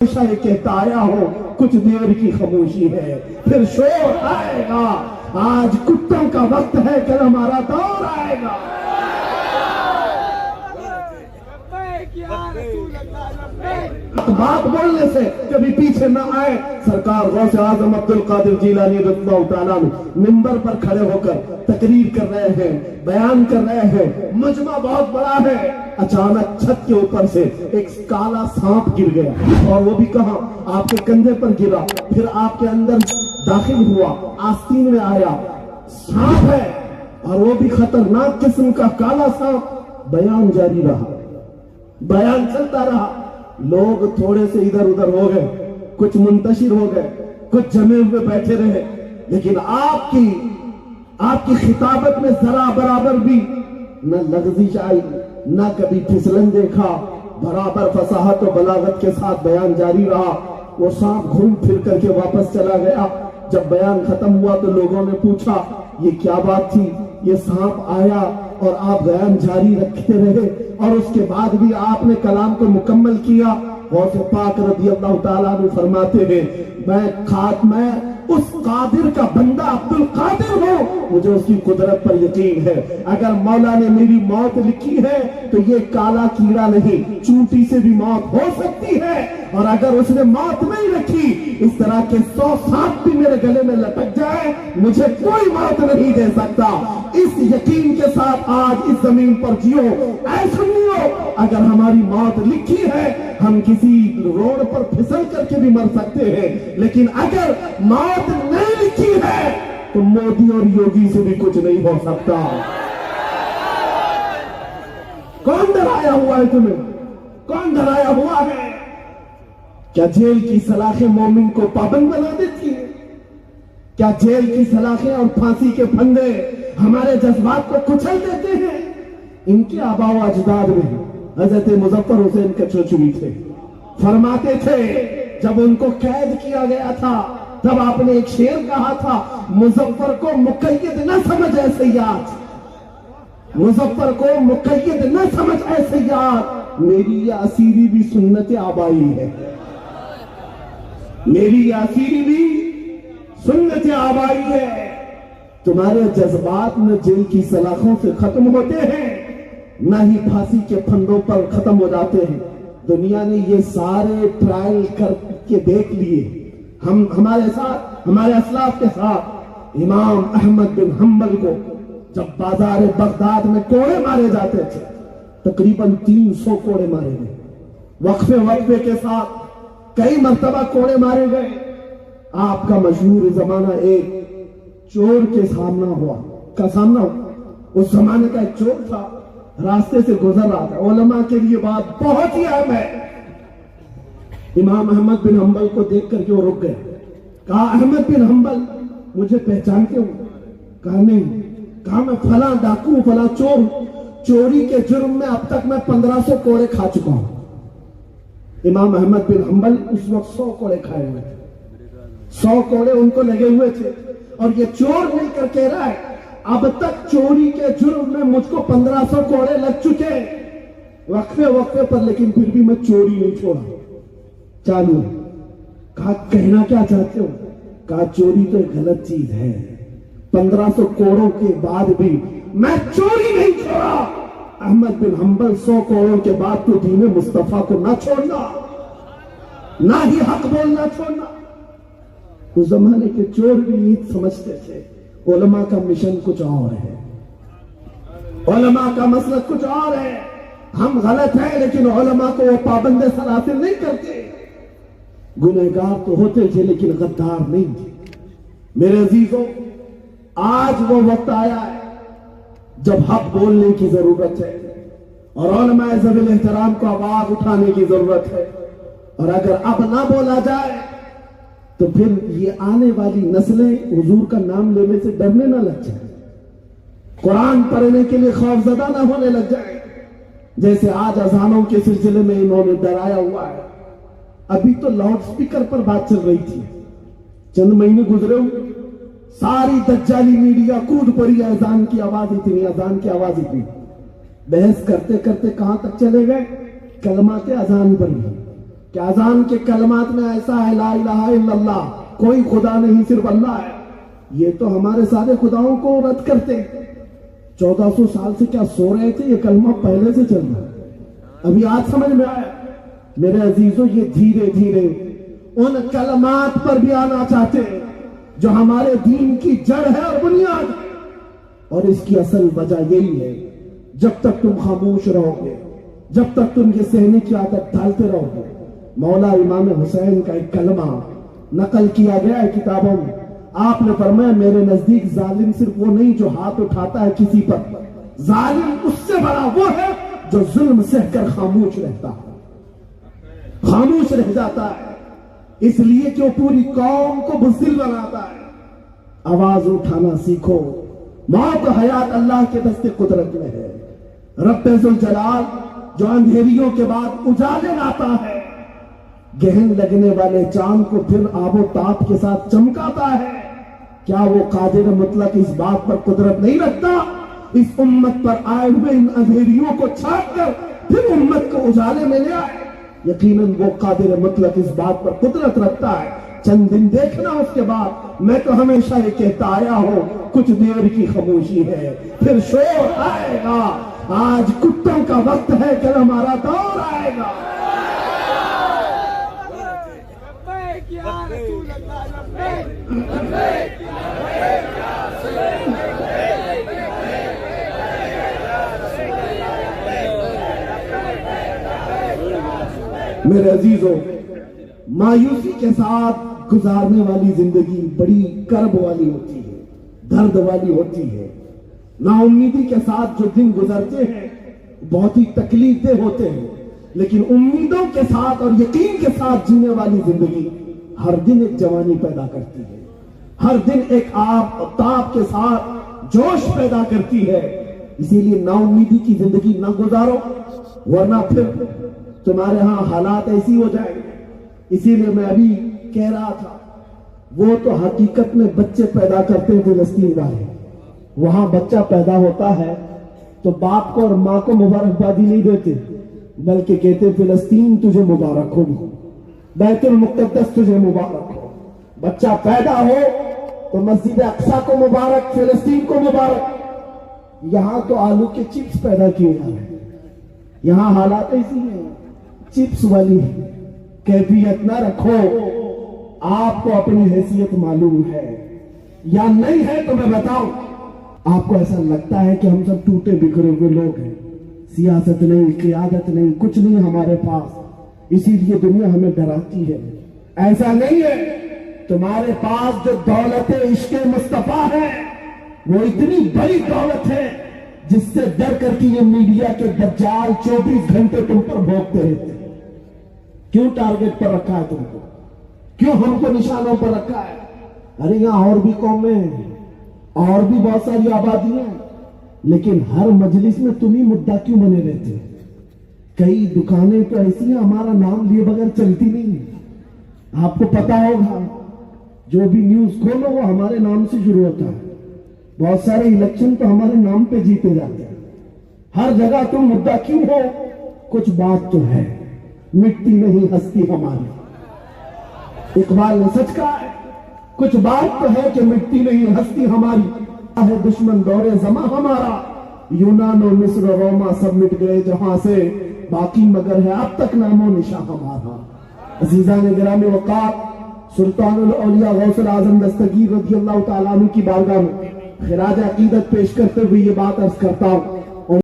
हमेशा ये कहता आया हो कुछ देर की खामोशी है, फिर शोर आएगा। आज कुत्तों का वक्त है, कल हमारा दौर आएगा। बात बोलने से कभी पीछे न आए। सरकार गौसे आजम अब्दुल कादिर जिलानी रज़ियल्लाहु ताला अन्हु मिंबर पर खड़े होकर तकरीर कर रहे हैं, बयान कर रहे हैं, मजमा बहुत बड़ा है। अचानक छत के ऊपर से एक काला सांप गिर गया, और वो भी कहां, आपके कंधे पर गिरा, फिर आपके अंदर दाखिल हुआ, आस्तीन में आया। सांप है और वो भी खतरनाक किस्म का काला सांप। बयान जारी रहा, बयान चलता रहा। लोग थोड़े से इधर उधर हो गए, कुछ मुंतशिर हो गए, कुछ जमे हुए बैठे रहे, लेकिन आपकी खिताबत में जरा बराबर भी न लग़ज़िश आई, न कभी फिसलन देखा। बराबर फसाहत और बलागत के साथ बयान जारी रहा। वो सांप घूम फिर करके वापस चला गया। जब बयान खत्म हुआ तो लोगों ने पूछा ये क्या बात थी? ये सांप आया और आप बयान जारी रखते रहे, और उसके बाद भी आपने कलाम को मुकम्मल किया। गौसे पाक रज़ियल्लाहु ताला अन्हु फरमाते हैं, मैं उस कादिर का बंदा अब्दुल कादिर हूं, मुझे उसकी कुदरत पर यकीन है। अगर मौला ने मेरी मौत लिखी है तो ये काला कीड़ा नहीं, चूंटी से भी मौत हो सकती है। और अगर उसने मौत नहीं रखी, इस तरह के 100 सांप भी मेरे गले में लटक जाए, मुझे कोई मौत नहीं दे सकता। इस यकीन के साथ आज इस जमीन पर जियो। ऐसा नहीं हो, अगर हमारी मौत लिखी है, हम किसी रोड पर फिसल करके भी मर सकते हैं, लेकिन अगर मौत नहीं लिखी है तो मोदी और योगी से भी कुछ नहीं हो सकता। कौन डराया हुआ है तुम्हें? कौन डराया हुआ है? क्या जेल की सलाखें मोमिन को पाबंद बना देती है? क्या जेल की सलाखें और फांसी के फंदे हमारे जज्बात को कुचल देते हैं? इनके आबा व अजदाद में हजरत मुजफ्फर हुसैन के चचुरी थे, फरमाते थे जब उनको कैद किया गया था तब आपने एक शेर कहा था, मुजफ्फर को मुकय्यद न समझ ऐ सय्याद, मुजफ्फर को मुकय्यद न समझ ऐ सय्याद, मेरी ये असीरी भी सुन्नत आबाई है, मेरी ये असीरी भी सुन्नत आबाई है। तुम्हारे जज्बात न जेल की सलाखों से खत्म होते हैं, न ही फांसी के फंदों पर खत्म हो जाते हैं। दुनिया ने ये सारे ट्रायल करके देख लिए। हमारे साथ, हमारे असलाफ के साथ इमाम अहमद बिन हम्बल को जब बाजार बगदाद में कोड़े मारे जाते थे, तकरीबन 300 कोड़े मारे गए। वक्फे वक्फे के साथ कई मर्तबा कोड़े मारे गए। आपका मशहूर जमाना एक चोर के सामना हुआ। उस जमाने का एक चोर था, रास्ते से गुजर रहा था। उलमा के लिए बात बहुत ही अहम है। इमाम अहमद बिन हम्बल को देख करके वो रुक गए। कहा, अहमद बिन हम्बल मुझे पहचानते हो? कहा नहीं। कहा, मैं फला डाकू, फला चोर, चोरी के जुर्म में अब तक मैं 1500 कोड़े खा चुका हूं। इमाम अहमद बिन हम्बल उस वक्त 100 कोड़े खाए हुए थे। 100 कोड़े उनको लगे हुए थे, और ये चोर मिलकर कह रहा है अब तक चोरी के जुर्म में मुझको 1500 कोड़े लग चुके वक्फे वक्फे पर, लेकिन फिर भी मैं चोरी नहीं छोड़ा। चालू। कहा, कहना क्या चाहते हो? कहा, चोरी तो एक गलत चीज है, 1500 कोड़ों के बाद भी मैं चोरी नहीं छोड़ा। अहमद बिन हम्बल 100 कोड़ों के बाद तो दीन मुस्तफा को ना छोड़ना, ना ही हक बोलना छोड़ना। उस जमाने के चोर भी नीत समझते थे उलमा का मिशन कुछ और है, उलमा का मसलक कुछ और है। हम गलत हैं, लेकिन उलमा को वो पाबंदे सलासिल नहीं करते। गुनहगार तो होते थे लेकिन गद्दार नहीं थे। मेरे अजीजों, आज वो वक्त आया है जब हक बोलने की जरूरत है, और उलमा ज़वील एहतराम को आवाज उठाने की जरूरत है। और अगर अब ना बोला जाए तो फिर ये आने वाली नस्लें हुजूर का नाम लेने से डरने ना लग जाए, कुरान पढ़ने के लिए खौफजदा ना होने लग जाए, जैसे आज अजानों के सिलसिले में इन्होंने डराया हुआ है। अभी तो लाउड स्पीकर पर बात चल रही थी, चंद महीने गुजरे हुए, सारी दज्जाली मीडिया कूद पड़ी, अजान की आवाज इतनी, अजान की आवाज इतनी। बहस करते करते कहां तक चले गए? कलमाते अजान पर भी کہ اذان کے کلمات میں ایسا ہے لا الہ الا اللہ، کوئی خدا نہیں صرف اللہ ہے، یہ تو ہمارے سارے خداؤں کو رد کرتے ہیں۔ 1400 سال سے کیا سو رہے تھے؟ یہ کلمہ پہلے سے چل رہا ہے، ابھی آج سمجھ میں آیا۔ میرے عزیزوں، یہ دھیرے دھیرے ان کلمات پر بھی آنا چاہتے ہیں جو ہمارے دین کی جڑ ہے اور بنیاد ہے، اور اس کی اصل وجہ یہی ہے، جب تک تم خاموش رہو گے، جب تک تم یہ سہنے کی عادت ڈالتے رہو گے۔ مولا امام حسین کا ایک کلمہ نقل کیا گیا ہے کتابوں میں، آپ نے فرمایا میرے نزدیک ظالم صرف وہ نہیں جو ہاتھ اٹھاتا ہے کسی پر، ظالم اس سے بڑا وہ ہے جو ظلم سہ کر خاموش رہتا ہے، خاموش رہ جاتا ہے، اس لیے کہ وہ پوری قوم کو بزدل بناتا ہے۔ آواز اٹھانا سیکھو، موت و حیات اللہ کے دست قدرت میں ہے۔ رب ذوالجلال جو اندھیریوں کے بعد اجالے لاتا ہے، گہن لگنے والے چاند کو پھر آب و تاب کے ساتھ چمکاتا ہے، کیا وہ قادر مطلق اس بات پر قدرت نہیں رکھتا اس امت پر آئے ہوئے ان اندھیریوں کو چھانٹ کر پھر امت کو اجالے میں لے آئے؟ یقیناً وہ قادر مطلق اس بات پر قدرت رکھتا ہے۔ چند دن دیکھنا، اس کے بعد میں تو ہمیشہ یہ کہتا آیا ہوں، کچھ دیر کی خاموشی ہے پھر شور آئے گا۔ آج کتوں کا وقت ہے، کل ہمارا دور آئے گا۔ میرے عزیزوں، مایوسی کے ساتھ گزارنے والی زندگی بڑی کرب والی ہوتی ہے، درد والی ہوتی ہے۔ نا امیدی کے ساتھ جو دن گزرتے ہیں بہت ہی تکلیف دہ ہوتے ہیں، لیکن امیدوں کے ساتھ اور یقین کے ساتھ جینے والی زندگی ہر دن ایک جوانی پیدا کرتی ہے، ہر دن ایک آب اور تاب کے ساتھ جوش پیدا کرتی ہے۔ اسی لیے نا امیدی کی زندگی نہ گزارو، ورنہ پھر تمہارے ہاں حالات ایسی ہو جائیں گے۔ اسی لیے میں ابھی کہہ رہا تھا، وہ تو حقیقت میں بچے پیدا کرتے ہیں فلسطین والے، وہاں بچہ پیدا ہوتا ہے تو باپ کو اور ماں کو مبارکبادی نہیں دیتے، بلکہ کہتے فلسطین تجھے مبارک ہو، بیت المقدس تجھے مبارک ہو۔ بچہ پیدا ہو تو مسجد اقصی کو مبارک، فلسطین کو مبارک۔ یہاں تو آلو کے چپس پیدا کیے جا رہے ہیں، یہاں حالات ایسی ہیں، چپس والی کیفیت نہ رکھو۔ آپ کو اپنی حیثیت معلوم ہے یا نہیں ہے تو میں بتاؤں، آپ کو ایسا لگتا ہے کہ ہم سب ٹوٹے بکھرے ہوئے لوگ ہیں، سیاست نہیں، قیادت نہیں، کچھ نہیں ہمارے پاس، اسی لیے دنیا ہمیں ڈراتی ہے۔ ایسا نہیں ہے، تمہارے پاس جو دولت عشق مصطفیٰ ہے وہ اتنی بڑی دولت ہے جس سے ڈر کر کے یہ میڈیا کے دجال 24 گھنٹے تم پر بھونکتے رہتے ہیں۔ کیوں ٹارگٹ پر رکھا ہے تم کو؟ کیوں ہم کو نشانوں پر رکھا ہے؟ ارے یہاں اور بھی قومیں ہیں، اور بھی بہت ساری آبادیاں ہیں، لیکن ہر مجلس میں تم ہی مدعا کیوں بنے رہتے ہیں؟ کئی دکانیں تو ایسی ہیں ہمارا نام لیے بغیر چلتی نہیں ہیں۔ آپ کو پتا ہوگا، جو بھی نیوز کھولو وہ ہمارے نام سے شروع ہوتا ہے، بہت سارے الیکشن تو ہمارے نام پہ جیتے جاتے ہیں۔ ہر جگہ تم مدعا کیوں ہو؟ کچھ بات تو ہے، مٹی نہیں ہستی ہماری۔ اقبال نے سچ کہا ہے، کچھ بات تو ہے کہ مٹی نہیں ہستی ہماری، ہے دشمن دور زماں ہمارا، یونان و مصر و روما سب مٹ گئے جہاں سے، باقی مگر ہے اب تک نام و نشاں ہمارا۔ عزیزان گرامی وقار، سلطان الاولیاء غوث الاعظم دستگیر رضی اللہ تعالیٰ عنہ کی بارگاہ میں خراج عقیدت پیش کرتے ہوئے یہ بات عرض کرتا ہوں